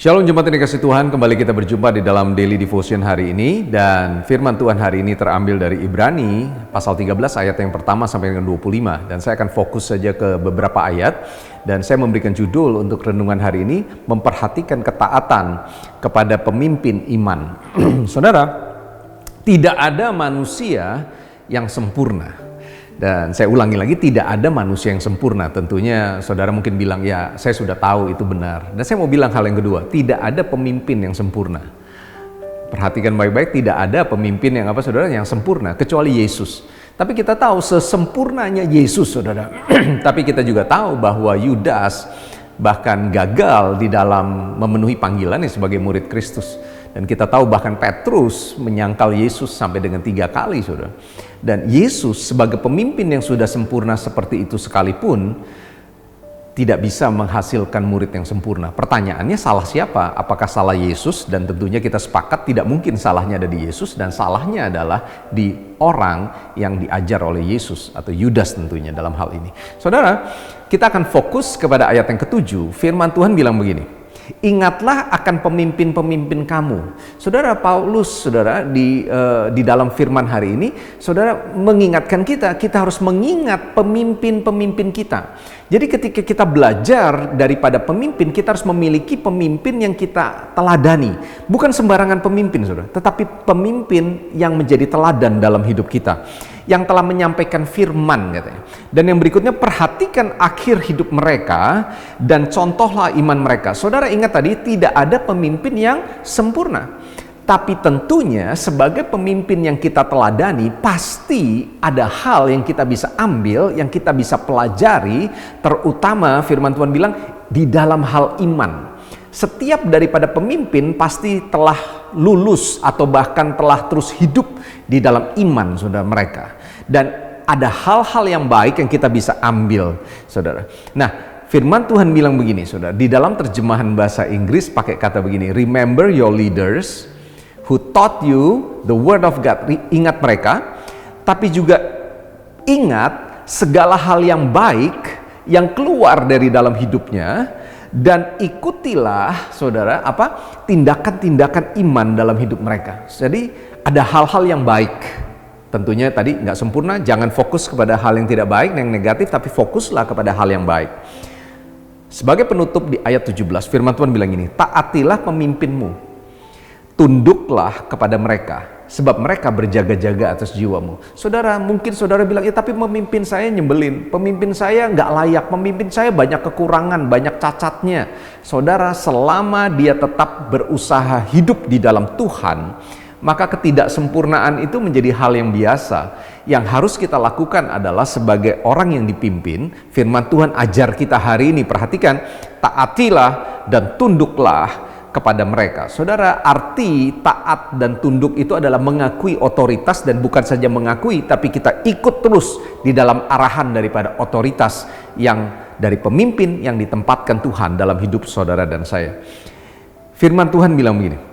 Shalom jemaat yang dikasih Tuhan, kembali kita berjumpa di dalam Daily Devotion hari ini. Dan firman Tuhan hari ini terambil dari Ibrani pasal 13 ayat yang pertama sampai dengan 25. Dan saya akan fokus saja ke beberapa ayat. Dan saya memberikan judul untuk renungan hari ini, memperhatikan ketaatan kepada pemimpin iman. Saudara, tidak ada manusia yang sempurna. Dan saya ulangi lagi, tidak ada manusia yang sempurna. Tentunya saudara mungkin bilang, ya saya sudah tahu itu benar. Dan saya mau bilang hal yang kedua, tidak ada pemimpin yang sempurna. Perhatikan baik-baik, tidak ada pemimpin yang saudara yang sempurna, kecuali Yesus. Tapi kita tahu sesempurnanya Yesus, saudara. Tapi kita juga tahu bahwa Yudas bahkan gagal di dalam memenuhi panggilannya sebagai murid Kristus. Dan kita tahu bahkan Petrus menyangkal Yesus sampai dengan 3 kali, saudara. Dan Yesus sebagai pemimpin yang sudah sempurna seperti itu sekalipun tidak bisa menghasilkan murid yang sempurna. Pertanyaannya, salah siapa? Apakah salah Yesus? Dan tentunya kita sepakat tidak mungkin salahnya ada di Yesus, dan salahnya adalah di orang yang diajar oleh Yesus atau Yudas tentunya dalam hal ini. Saudara, kita akan fokus kepada ayat yang ke-7. Firman Tuhan bilang begini, ingatlah akan pemimpin-pemimpin kamu. Saudara, Paulus, saudara, di dalam firman hari ini, saudara mengingatkan kita harus mengingat pemimpin-pemimpin kita. Jadi ketika kita belajar daripada pemimpin, kita harus memiliki pemimpin yang kita teladani. Bukan sembarangan pemimpin, saudara, tetapi pemimpin yang menjadi teladan dalam hidup kita, yang telah menyampaikan firman, katanya. Dan yang berikutnya, perhatikan akhir hidup mereka dan contohlah iman mereka. Saudara ingat tadi, tidak ada pemimpin yang sempurna. Tapi tentunya sebagai pemimpin yang kita teladani, pasti ada hal yang kita bisa ambil, yang kita bisa pelajari, terutama firman Tuhan bilang di dalam hal iman. Setiap daripada pemimpin pasti telah lulus atau bahkan telah terus hidup di dalam iman, saudara, mereka. Dan ada hal-hal yang baik yang kita bisa ambil, saudara. Nah, firman Tuhan bilang begini, saudara, di dalam terjemahan bahasa Inggris pakai kata begini, remember your leaders who taught you the word of God. Ingat mereka, tapi juga ingat segala hal yang baik yang keluar dari dalam hidupnya, dan ikutilah, saudara, tindakan-tindakan iman dalam hidup mereka. Jadi ada hal-hal yang baik. Tentunya tadi nggak sempurna, jangan fokus kepada hal yang tidak baik, yang negatif, tapi fokuslah kepada hal yang baik. Sebagai penutup di ayat 17, firman Tuhan bilang ini, taatilah pemimpinmu, tunduklah kepada mereka, sebab mereka berjaga-jaga atas jiwamu. Saudara, mungkin saudara bilang, ya tapi pemimpin saya nyebelin, pemimpin saya nggak layak, pemimpin saya banyak kekurangan, banyak cacatnya. Saudara, selama dia tetap berusaha hidup di dalam Tuhan, maka ketidaksempurnaan itu menjadi hal yang biasa. Yang harus kita lakukan adalah sebagai orang yang dipimpin, firman Tuhan ajar kita hari ini, perhatikan, taatilah dan tunduklah kepada mereka. Saudara, arti taat dan tunduk itu adalah mengakui otoritas, dan bukan saja mengakui, tapi kita ikut terus di dalam arahan daripada otoritas yang dari pemimpin yang ditempatkan Tuhan dalam hidup saudara dan saya. Firman Tuhan bilang begini,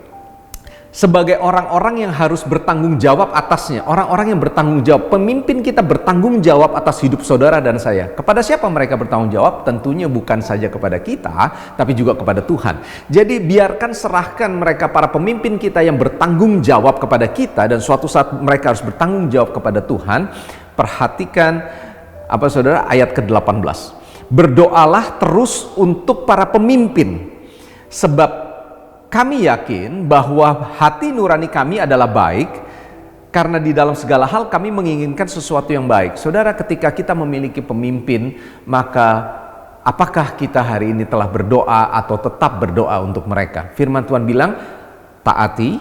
sebagai orang-orang yang harus bertanggung jawab atasnya, orang-orang yang bertanggung jawab, pemimpin kita bertanggung jawab atas hidup saudara dan saya. Kepada siapa mereka bertanggung jawab? Tentunya bukan saja kepada kita, tapi juga kepada Tuhan. Jadi biarkan, serahkan mereka, para pemimpin kita yang bertanggung jawab kepada kita, dan suatu saat mereka harus bertanggung jawab kepada Tuhan. Perhatikan saudara, ayat ke-18. Berdoalah terus untuk para pemimpin, sebab kami yakin bahwa hati nurani kami adalah baik, karena di dalam segala hal kami menginginkan sesuatu yang baik. Saudara, ketika kita memiliki pemimpin, maka apakah kita hari ini telah berdoa atau tetap berdoa untuk mereka? Firman Tuhan bilang, taati,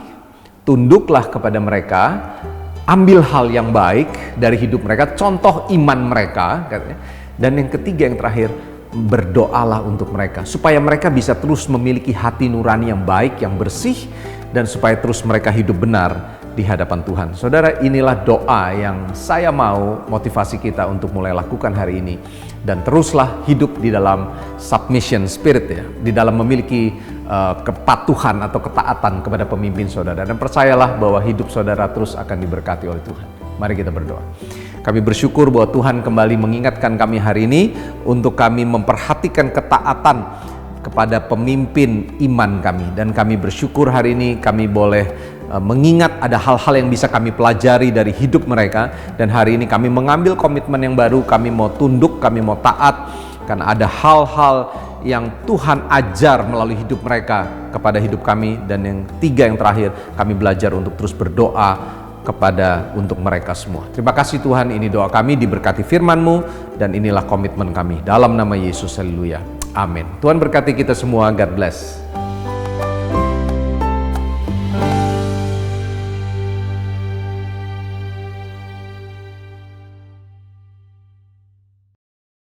tunduklah kepada mereka, ambil hal yang baik dari hidup mereka, contoh iman mereka, katanya. Dan yang ketiga, yang terakhir, berdoalah untuk mereka, supaya mereka bisa terus memiliki hati nurani yang baik, yang bersih, dan supaya terus mereka hidup benar di hadapan Tuhan. Saudara, inilah doa yang saya mau motivasi kita untuk mulai lakukan hari ini. Dan teruslah hidup di dalam submission spirit, ya, di dalam memiliki kepatuhan atau ketaatan kepada pemimpin saudara. Dan percayalah bahwa hidup saudara terus akan diberkati oleh Tuhan. Mari kita berdoa. Kami bersyukur bahwa Tuhan kembali mengingatkan kami hari ini untuk kami memperhatikan ketaatan kepada pemimpin iman kami. Dan kami bersyukur hari ini kami boleh mengingat ada hal-hal yang bisa kami pelajari dari hidup mereka. Dan hari ini kami mengambil komitmen yang baru, kami mau tunduk, kami mau taat, karena ada hal-hal yang Tuhan ajar melalui hidup mereka kepada hidup kami. Dan yang tiga, yang terakhir, kami belajar untuk terus berdoa untuk mereka semua. Terima kasih Tuhan, ini doa kami, diberkati firman-Mu, dan inilah komitmen kami dalam nama Yesus. Haleluya, amin. Tuhan berkati kita semua. God bless.